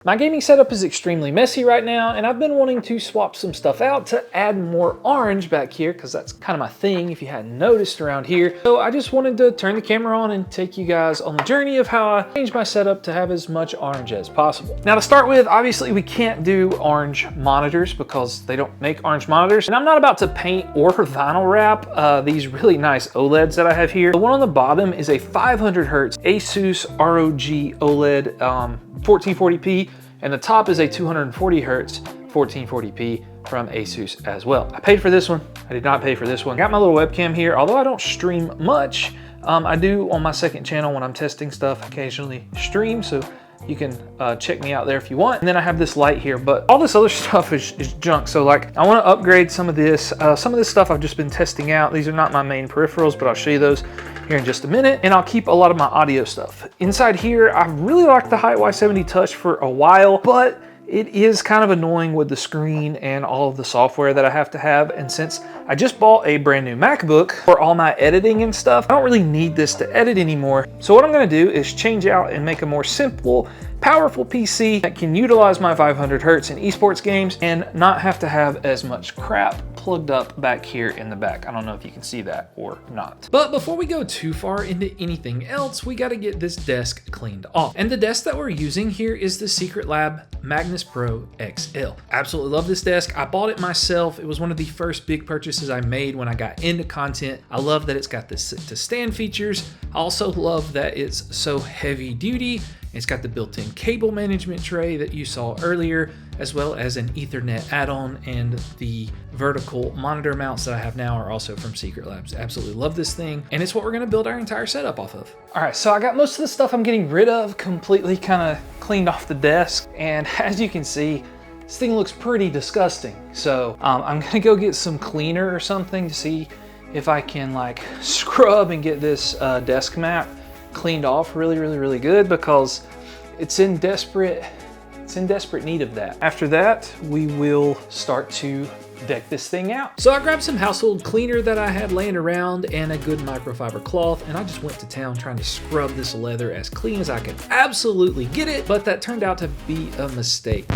My gaming setup is extremely messy right now, and I've been wanting to swap some stuff out to add more orange back here, because that's kind of my thing if you hadn't noticed around here. So I just wanted to turn the camera on and take you guys on the journey of how I changed my setup to have as much orange as possible. Now to start with, obviously we can't do orange monitors because they don't make orange monitors. And I'm not about to paint or vinyl wrap these really nice OLEDs that I have here. The one on the bottom is a 500 Hertz Asus ROG OLED 1440p. And the top is a 240 Hertz 1440p from Asus as well. I paid for this one. I did not pay for this one. Got my little webcam here. Although I don't stream much, I do on my second channel when I'm testing stuff occasionally stream. So you can check me out there if you want. And then I have this light here, but all this other stuff is junk. So like I want to upgrade some of this. Some of this stuff I've just been testing out. These are not my main peripherals, but I'll show you those here in just a minute. And I'll keep a lot of my audio stuff. Inside here, I really liked the Hyte X50 Touch for a while, but it is kind of annoying with the screen and all of the software that I have to have. And since I just bought a brand new MacBook for all my editing and stuff, I don't really need this to edit anymore. So what I'm gonna do is change out and make a more simple, powerful PC that can utilize my 500 Hertz in esports games and not have to have as much crap plugged up back here in the back. I don't know if you can see that or not. But before we go too far into anything else, we gotta get this desk cleaned off. And the desk that we're using here is the Secret Lab Magnus Pro XL. Absolutely love this desk. I bought it myself. It was one of the first big purchases I made when I got into content. I love that it's got the sit to stand features. I also love that it's so heavy duty. It's got the built-in cable management tray that you saw earlier, as well as an Ethernet add-on, and the vertical monitor mounts that I have now are also from Secret Labs. Absolutely love this thing, and it's what we're gonna build our entire setup off of. All right, so I got most of the stuff I'm getting rid of completely kind of cleaned off the desk, and as you can see, this thing looks pretty disgusting. So I'm gonna go get some cleaner or something to see if I can like scrub and get this desk mat cleaned off really good, because it's in desperate need of that. After that, we will start to deck this thing out. So I grabbed some household cleaner that I had laying around and a good microfiber cloth, and I just went to town trying to scrub this leather as clean as I could absolutely get it, but that turned out to be a mistake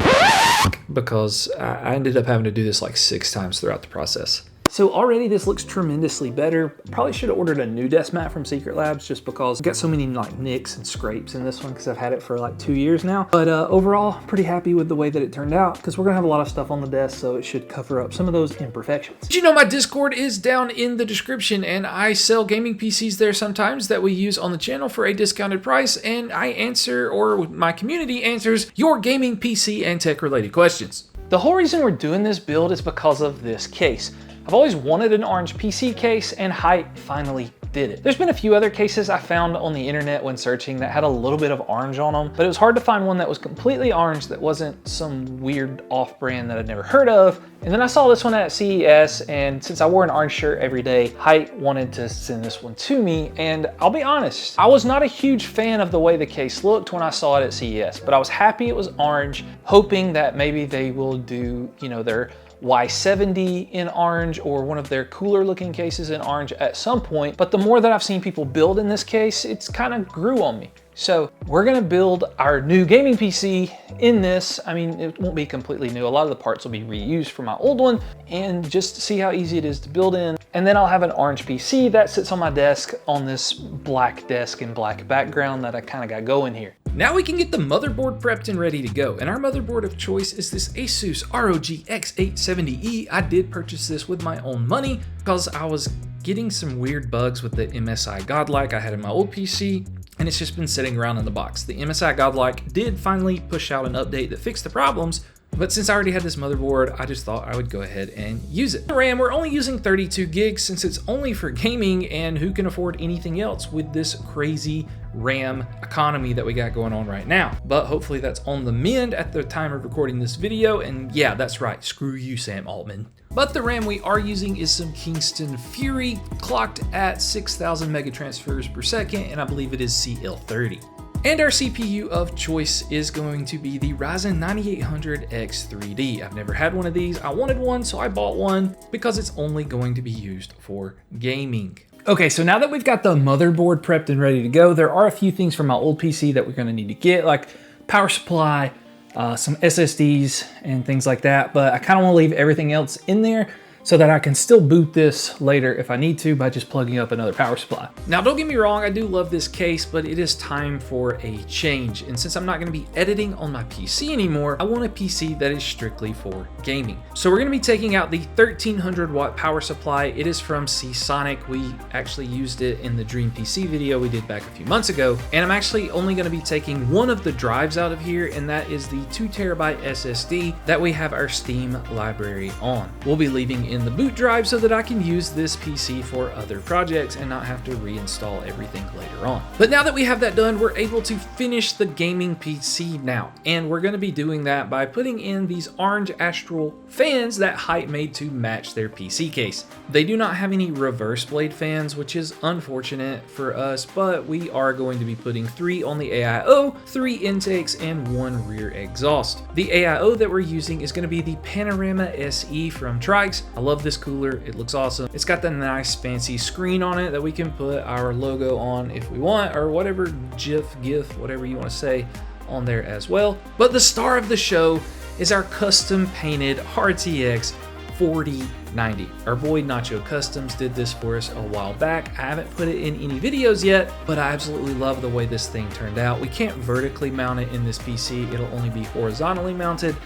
because I ended up having to do this like 6 times throughout the process. So already this looks tremendously better. Probably should have ordered a new desk mat from Secret Labs just because I've got so many like nicks and scrapes in this one because I've had it for like 2 years now. But overall, pretty happy with the way that it turned out because we're gonna have a lot of stuff on the desk, so it should cover up some of those imperfections. Did you know my Discord is down in the description, and I sell gaming PCs there sometimes that we use on the channel for a discounted price, and I answer, or my community answers, your gaming PC and tech related questions. The whole reason we're doing this build is because of this case. I've always wanted an orange PC case, and Hyte finally did it. There's been a few other cases I found on the internet when searching that had a little bit of orange on them, but it was hard to find one that was completely orange that wasn't some weird off-brand that I'd never heard of. And then I saw this one at CES, and since I wore an orange shirt every day, Hyte wanted to send this one to me. And I'll be honest, I was not a huge fan of the way the case looked when I saw it at CES, but I was happy it was orange, hoping that maybe they will do, you know, their Y70 in orange or one of their cooler looking cases in orange at some point. But the more that I've seen people build in this case, it's kind of grew on me. So we're gonna build our new gaming PC in this. I mean, it won't be completely new. A lot of the parts will be reused from my old one, and just see how easy it is to build in. And then I'll have an orange PC that sits on my desk on this black desk and black background that I kind of got going here. Now we can get the motherboard prepped and ready to go. And our motherboard of choice is this Asus ROG X870E. I did purchase this with my own money because I was getting some weird bugs with the MSI Godlike I had in my old PC, and it's just been sitting around in the box. The MSI Godlike did finally push out an update that fixed the problems, but since I already had this motherboard, I just thought I would go ahead and use it. The RAM, we're only using 32 gigs since it's only for gaming, and who can afford anything else with this crazy RAM economy that we got going on right now. But hopefully that's on the mend at the time of recording this video, and yeah, that's right, screw you, Sam Altman. But the RAM we are using is some Kingston Fury, clocked at 6,000 megatransfers per second, and I believe it is CL30. And our CPU of choice is going to be the Ryzen 9800X3D. I've never had one of these. I wanted one, so I bought one because it's only going to be used for gaming. Okay, so now that we've got the motherboard prepped and ready to go, there are a few things from my old PC that we're gonna need to get, like power supply, some SSDs and things like that, but I kind of want to leave everything else in there so that I can still boot this later if I need to by just plugging up another power supply. Now, don't get me wrong, I do love this case, but it is time for a change. And since I'm not gonna be editing on my PC anymore, I want a PC that is strictly for gaming. So we're gonna be taking out the 1300 watt power supply. It is from Seasonic. We actually used it in the Dream PC video we did back a few months ago. And I'm actually only gonna be taking one of the drives out of here, and that is the 2TB SSD that we have our Steam library on. We'll be leaving in the boot drive so that I can use this PC for other projects and not have to reinstall everything later on. But now that we have that done, we're able to finish the gaming PC now. And we're gonna be doing that by putting in these orange Astral fans that Hyte made to match their PC case. They do not have any reverse blade fans, which is unfortunate for us, but we are going to be putting 3 on the AIO, 3 intakes, and 1 rear exhaust. The AIO that we're using is gonna be the Panorama SE from Trikes. I love this cooler, it looks awesome. It's got the nice fancy screen on it that we can put our logo on if we want, or whatever GIF, whatever you want to say on there as well. But the star of the show is our custom painted RTX 4090. Our boy Nacho Customs did this for us a while back. I haven't put it in any videos yet, but I absolutely love the way this thing turned out. We can't vertically mount it in this PC, it'll only be horizontally mounted,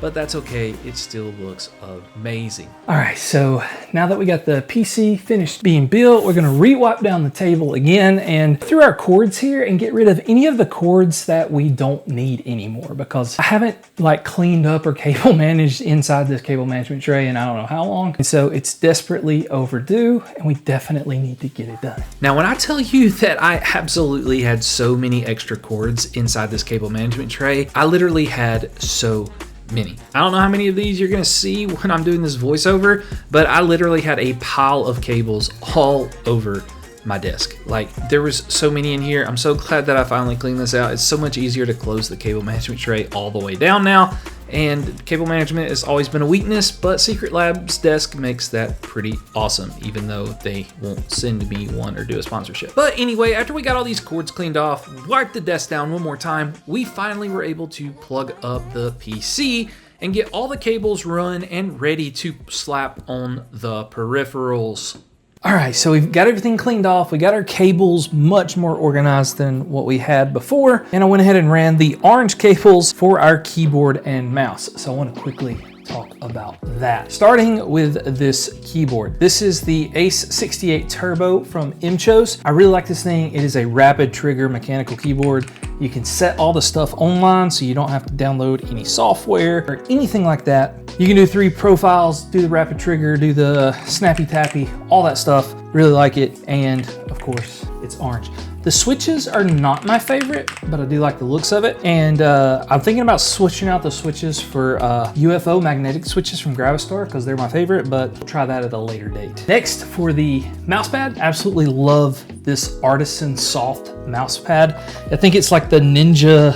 but that's okay, it still looks amazing. All right, so now that we got the PC finished being built, we're gonna re-wipe down the table again and through our cords here and get rid of any of the cords that we don't need anymore, because I haven't like cleaned up or cable managed inside this cable management tray in I don't know how long. And so it's desperately overdue and we definitely need to get it done. Now, when I tell you that I absolutely had so many extra cords inside this cable management tray, I literally had so many. I don't know how many of these you're gonna see when I'm doing this voiceover, but I literally had a pile of cables all over my desk. Like, there was so many in here. I'm so glad that I finally cleaned this out. It's so much easier to close the cable management tray all the way down now. And cable management has always been a weakness, but Secret Lab's desk makes that pretty awesome, even though they won't send me one or do a sponsorship. But anyway, after we got all these cords cleaned off, wiped the desk down one more time, we finally were able to plug up the PC and get all the cables run and ready to slap on the peripherals. All right, so we've got everything cleaned off. We got our cables much more organized than what we had before. And I went ahead and ran the orange cables for our keyboard and mouse. So I want to quickly talk about that. Starting with this keyboard. This is the Ace 68 Turbo from Imchos. I really like this thing. It is a rapid trigger mechanical keyboard. You can set all the stuff online so you don't have to download any software or anything like that. You can do 3 profiles, do the rapid trigger, do the snappy tappy, all that stuff. Really like it. And of course, it's orange. The switches are not my favorite, but I do like the looks of it. And I'm thinking about switching out the switches for UFO magnetic switches from Gravistar because they're my favorite, but we'll try that at a later date. Next, for the mouse pad, absolutely love this Artisan Soft mouse pad. I think it's like the Ninja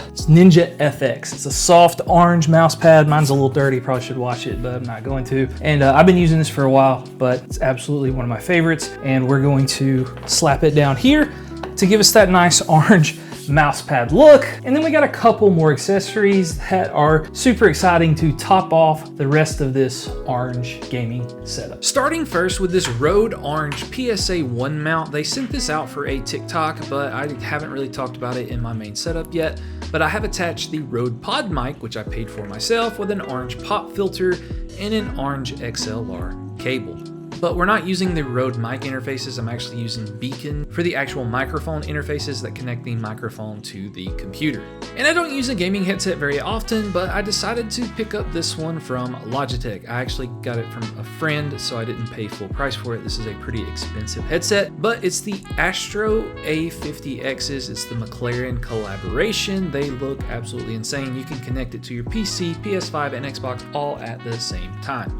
FX. It's a soft orange mouse pad. Mine's a little dirty, probably should wash it, but I'm not going to. And I've been using this for a while, but it's absolutely one of my favorites. And we're going to slap it down here to give us that nice orange mouse pad look. And then we got a couple more accessories that are super exciting to top off the rest of this orange gaming setup. Starting first with this Rode Orange PSA 1 mount. They sent this out for a TikTok, but I haven't really talked about it in my main setup yet. But I have attached the Rode Pod mic, which I paid for myself, with an orange pop filter and an orange XLR cable. But we're not using the Rode mic interfaces. I'm actually using Beacon for the actual microphone interfaces that connect the microphone to the computer. And I don't use a gaming headset very often, but I decided to pick up this one from Logitech. I actually got it from a friend, so I didn't pay full price for it. This is a pretty expensive headset, but it's the Astro A50Xs. It's the McLaren collaboration. They look absolutely insane. You can connect it to your PC, PS5, and Xbox all at the same time.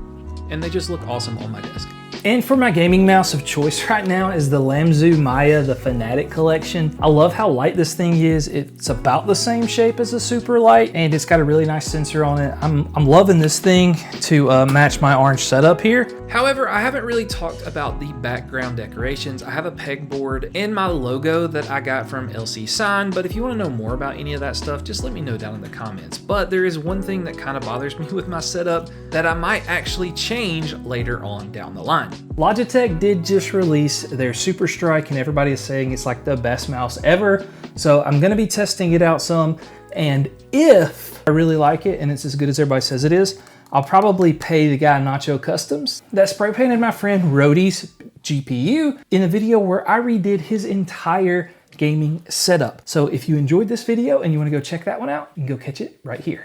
And they just look awesome on my desk. And for my gaming mouse of choice right now is the Lamzu Maya, the Fanatic collection. I love how light this thing is. It's about the same shape as a super light, and it's got a really nice sensor on it. I'm loving this thing to match my orange setup here. However, I haven't really talked about the background decorations. I have a pegboard and my logo that I got from LC Sign, but if you want to know more about any of that stuff, just let me know down in the comments. But there is one thing that kind of bothers me with my setup that I might actually change later on down the line. Logitech did just release their Super Strike, and everybody is saying it's like the best mouse ever. So I'm gonna be testing it out some, and if I really like it and it's as good as everybody says it is, I'll probably pay the guy Nacho Customs that spray painted my friend Rhodey's GPU in a video where I redid his entire gaming setup. So if you enjoyed this video and you want to go check that one out, you can go catch it right here.